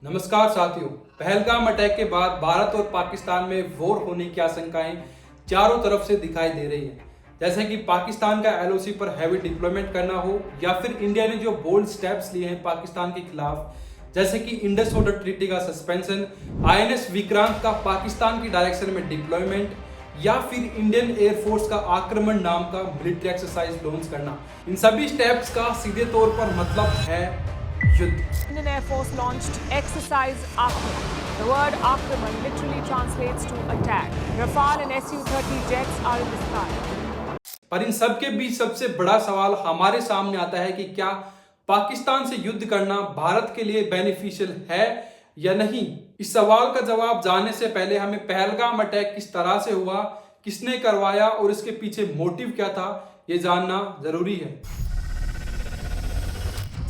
नमस्कार साथियों। पहलगाम अटैक के बाद भारत और पाकिस्तान में वॉर होने की आशंकाएं चारों तरफ से दिखाई दे रही हैं। जैसे कि पाकिस्तान का एलओसी पर हैवी डिप्लॉयमेंट करना हो या फिर इंडिया ने जो बोल्ड स्टेप्स लिए हैं पाकिस्तान के खिलाफ, जैसे कि इंडस वाटर ट्रीटी का सस्पेंशन, आईएनएस विक्रांत का पाकिस्तान की डायरेक्शन में डिप्लॉयमेंट या फिर इंडियन एयरफोर्स का आक्रमण नाम का मिलिट्री एक्सरसाइज लॉन्च करना। इन सभी स्टेप्स का सीधे तौर पर मतलब है युद्ध। Indian Air Force launched exercise Akraman. The word Akraman literally translates to attack. Rafale and Su-30 jets are in the sky. पर इन सब के बीच सबसे बड़ा सवाल हमारे सामने आता है कि क्या पाकिस्तान से युद्ध करना भारत के लिए बेनिफिशियल है या नहीं। इस सवाल का जवाब जानने से पहले हमें पहलगाम अटैक किस तरह से हुआ, किसने करवाया और इसके पीछे मोटिव क्या था, ये जानना जरूरी है।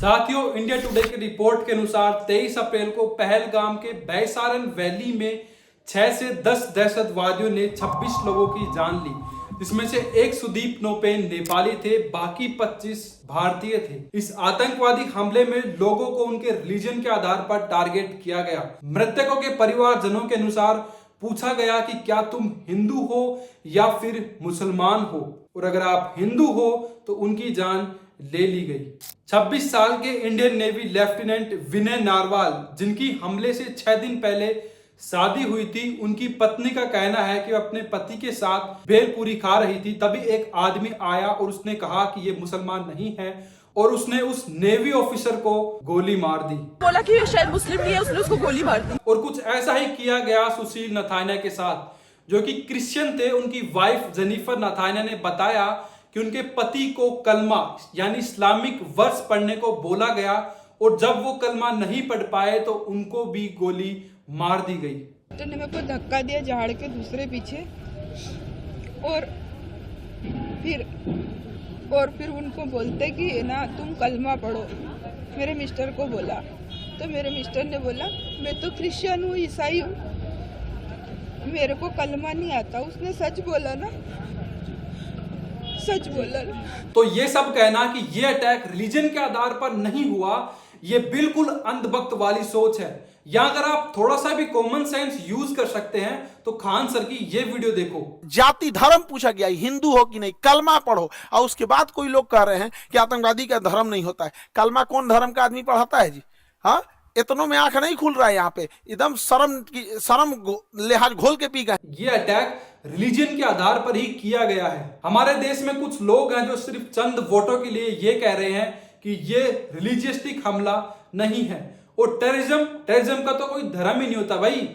साथियों, इंडिया टुडे की रिपोर्ट के अनुसार 23 अप्रैल को पहलगाम के बैसारन वैली में 6 से 10 दहशतवादियों ने 26 लोगों की जान ली, जिसमें से एक सुदीप नोपेन नेपाली थे, बाकी 25 भारतीय थे। इस आतंकवादी हमले में लोगों को उनके रिलीजन के आधार पर टारगेट किया गया। मृतकों के परिवारजनों के अनुसार पूछा गया कि क्या तुम हिंदू हो या फिर मुसलमान हो, और अगर आप हिंदू हो तो उनकी जान ले ली गई। 26 साल के इंडियन नेवी लेफ्टिनेंट विनय नारवाल, जिनकी हमले से 6 दिन पहले शादी हुई थी, उनकी पत्नी का कहना है कि अपने पति के साथ भेलपूरी खा रही थी, तभी एक आदमी आया और उसने कहा कि ये मुसलमान नहीं है और उसने उस नेवी ऑफिसर को गोली मार दी। बोला कि ये शायद मुस्लिम नहीं है, उसने उसको गोली मार दी। और कुछ ऐसा ही किया गया सुशील नथानिया के साथ, जो कि क्रिश्चियन थे। उनकी वाइफ जेनिफर नथानिया ने बताया कि उनके पति को कलमा यानी इस्लामिक वर्स पढ़ने को बोला गया और जब वो कलमा नहीं पढ़ पाए तो उनको भी गोली मार दी गई। तो ने मेरे को धक्का दिया झाड़ के दूसरे पीछे, और फिर उनको बोलते कि ना तुम कलमा पढ़ो। मेरे मिस्टर को बोला तो मेरे मिस्टर ने बोला मैं तो क्रिश्चियन हूँ, ईसाई हूँ, मेरे को कलमा नहीं आता। उसने सच बोला ना, सच बोला। तो ये सब कहना कि ये अटैक रिलीजन के आधार पर नहीं हुआ, ये बिल्कुल अंधभक्त वाली सोच है। या अगर आप थोड़ा सा भी कॉमन सेंस यूज कर सकते हैं तो खान सर की ये वीडियो देखो। जाति धर्म पूछा गया, हिंदू हो कि नहीं, कलमा पढ़ो, और उसके बाद कोई लोग कह रहे हैं कि आतंकवादी का धर्म नहीं होता है। कलमा कौन धर्म का आदमी पढ़ाता है जी? हाँ, इतनों में आंख नहीं खुल रहा है। यहाँ पे एकदम शर्म लिहाज घोल के पी गए। ये अटैक रिलीजन के आधार पर ही किया गया है। हमारे देश में कुछ लोग हैं जो सिर्फ चंद वोटों के लिए ये कह रहे हैं कि ये रिलीजियस्टिक हमला नहीं है, और टेररिज्म का तो कोई धर्म ही नहीं होता भाई।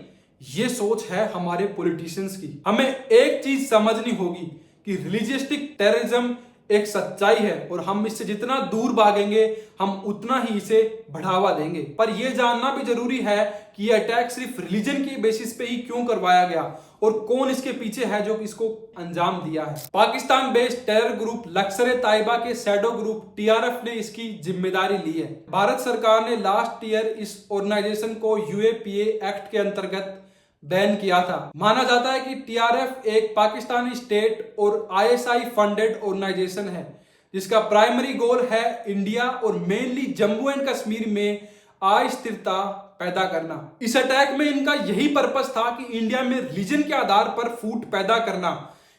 ये सोच है हमारे पॉलिटिशियंस की। हमें एक चीज समझनी होगी कि रिलीजियस्टिक टेररिज्म एक सच्चाई है और हम इससे जितना दूर भागेंगे हम उतना ही इसे बढ़ावा देंगे। पर यह जानना भी जरूरी है कि यह अटैक सिर्फ रिलीजन के बेसिस पे ही क्यों करवाया गया और कौन इसके पीछे है जो इसको अंजाम दिया है। Pakistan based terror group Lashkar-e-Taiba के शैडो ग्रुप टीआरएफ ने इसकी जिम्मेदारी ली है। भारत सरकार ने लास्ट ईयर इस ऑर्गेनाइजेशन को यूएपीए एक्ट के अंतर्गत बैन किया था। माना जाता है कि टीआरएफ एक पाकिस्तानी स्टेट और आईएसआई फंडेड ऑर्गेनाइजेशन है, जिसका प्राइमरी गोल है इंडिया और मेनली जम्मू एंड कश्मीर में अस्थिरता पैदा करना। इस अटैक में इनका यही पर्पस था कि इंडिया में रिलीजन के आधार पर फूट पैदा करना,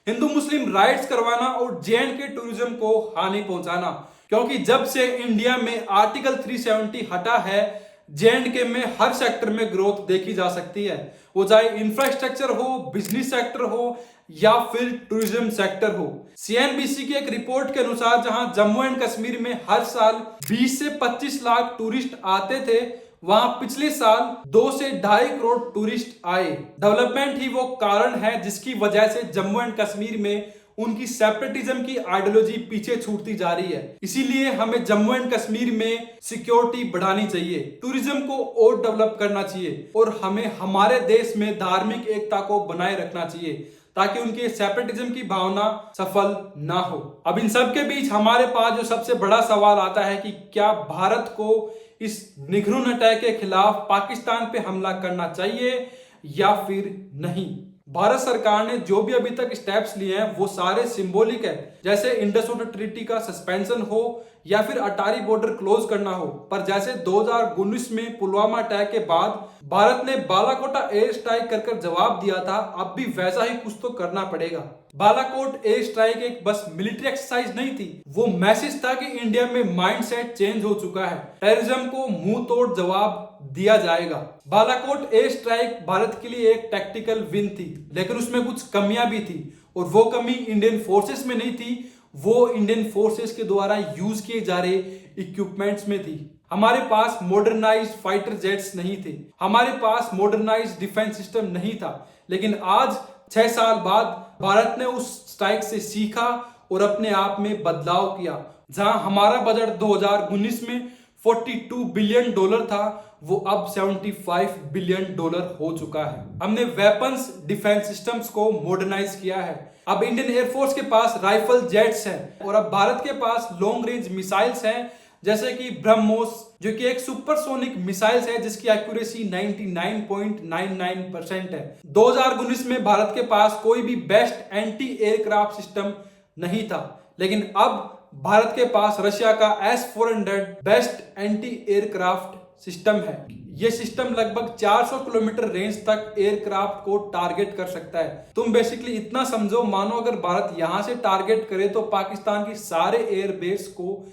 हिंदू मुस्लिम राइट्स करवाना और जेएंडके टूरिज्म को हानि पहुंचाना। क्योंकि जब से इंडिया में आर्टिकल 370 हटा है, जेएंडके में हर सेक्टर में ग्रोथ देखी जा सकती है, वो चाहे इंफ्रास्ट्रक्चर हो, बिजनेस सेक्टर हो या फिर टूरिज्म सेक्टर हो। सीएनबीसी की एक रिपोर्ट के अनुसार जहां जम्मू एंड कश्मीर में हर साल 20 से 25 लाख टूरिस्ट आते थे, वहां पिछले साल 2 से 2.5 करोड़ टूरिस्ट आए। डेवलपमेंट ही वो कारण है जिसकी वजह से जम्मू एंड कश्मीर में उनकी सेपरेटिज्म की आइडियोलॉजी पीछे छूटती जा रही है। इसीलिए हमें जम्मू एंड कश्मीर में सिक्योरिटी बढ़ानी चाहिए, टूरिज्म को और डेवलप करना चाहिए और हमें हमारे देश में धार्मिक एकता को बनाए रखना चाहिए ताकि उनके सेपरेटिज्म की भावना सफल ना हो। अब इन सब के बीच हमारे पास जो सबसे बड़ा सवाल आता है कि क्या भारत को इस निगरून अटैक के खिलाफ पाकिस्तान पे हमला करना चाहिए या फिर नहीं। भारत सरकार ने जो भी अभी तक स्टेप्स लिए हैं वो सारे सिंबॉलिक है, जैसे इंडस वाटर ट्रीटी का सस्पेंशन हो या फिर अटारी बॉर्डर क्लोज करना हो, पर जैसे 2019 में पुलवामा अटैक के बाद भारत ने बालाकोट एयर स्ट्राइक कर जवाब दिया था, अब भी वैसा ही कुछ तो करना पड़ेगा। बालाकोट एयर स्ट्राइक एक बस मिलिट्री एक्सरसाइज नहीं थी, वो मैसेज था कि इंडिया में माइंडसेट चेंज हो चुका है, टेररिज्म को मुंह तोड़ जवाब दिया जाएगा। बालाकोट एयर स्ट्राइक भारत के लिए एक टैक्टिकल विन थी, लेकिन उसमें कुछ कमियां भी थी, और वो कमी इंडियन फोर्सेस में नहीं थी, वो इंडियन फोर्सेस के द्वारा यूज किए जा रहे इक्विपमेंट्स में थी। हमारे पास मॉडर्नाइज्ड फाइटर जेट्स नहीं थे, हमारे पास मॉडर्नाइज्ड डिफेंस सिस्टम नहीं था, लेकिन आज 6 साल बाद भारत ने उस स्ट्राइक से सीखा और अपने आप में बदलाव किया। जहां हमारा बजट 2019 में $42 बिलियन था, वो अब $75 बिलियन हो चुका है। हमने वेपन्स डिफेंस सिस्टम्स को मॉडर्नाइज किया है। अब इंडियन एयरफोर्स के पास राइफल जेट्स हैं, और अब भारत के पास लॉन्ग रेंज मिसाइल्स हैं, जैसे कि ब्रह्मोस, जो कि एक सुपरसोनिक मिसाइल्स है जिसकी एक्यूरेसी 99.99% है। 2019 में भारत के पास कोई भी बेस्ट एंटी एयरक्राफ्ट सिस्टम नहीं था, लेकिन अब भारत के पास रशिया का S-400 best anti aircraft system है। यह सिस्टम लगभग 400 किलोमीटर रेंज तक एयरक्राफ्ट को टारगेट कर सकता है। तुम बेसिकली इतना समझो, मानो अगर भारत यहां से टारगेट करे तो पाकिस्तान की सारे एयरबेस को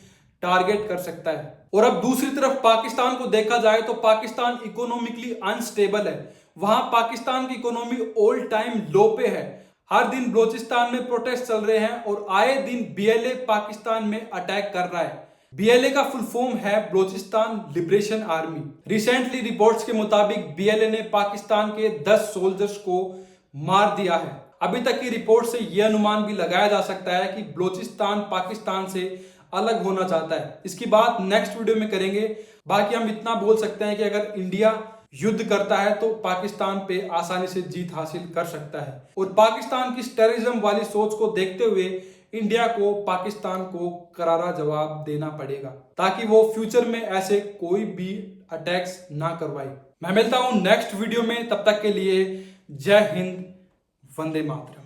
टारगेट कर सकता है। और अब दूसरी तरफ पाकिस्तान को देखा जाए तो पाकिस्तान इकोनॉमिकली अनस्टेबल है। वहां पाकिस्तान की इकोनॉमी ऑल टाइम लो पे है। हर दिन बलोचिस्तान में प्रोटेस्ट चल रहे हैं और आए दिन BLA पाकिस्तान में अटैक कर रहा है। BLA का फुल फॉर्म है Balochistan liberation army. Recently reports के मुताबिक BLA ने पाकिस्तान के 10 सोल्जर्स को मार दिया है। अभी तक की रिपोर्ट से यह अनुमान भी लगाया जा सकता है कि बलोचिस्तान पाकिस्तान से अलग होना चाहता है। इसकी बात नेक्स्ट वीडियो में करेंगे। बाकी हम इतना बोल सकते हैं कि अगर इंडिया युद्ध करता है तो पाकिस्तान पे आसानी से जीत हासिल कर सकता है, और पाकिस्तान की टेररिज्म वाली सोच को देखते हुए इंडिया को पाकिस्तान को करारा जवाब देना पड़ेगा, ताकि वो फ्यूचर में ऐसे कोई भी अटैक्स ना करवाए। मैं मिलता हूं नेक्स्ट वीडियो में, तब तक के लिए जय हिंद, वंदे मातरम।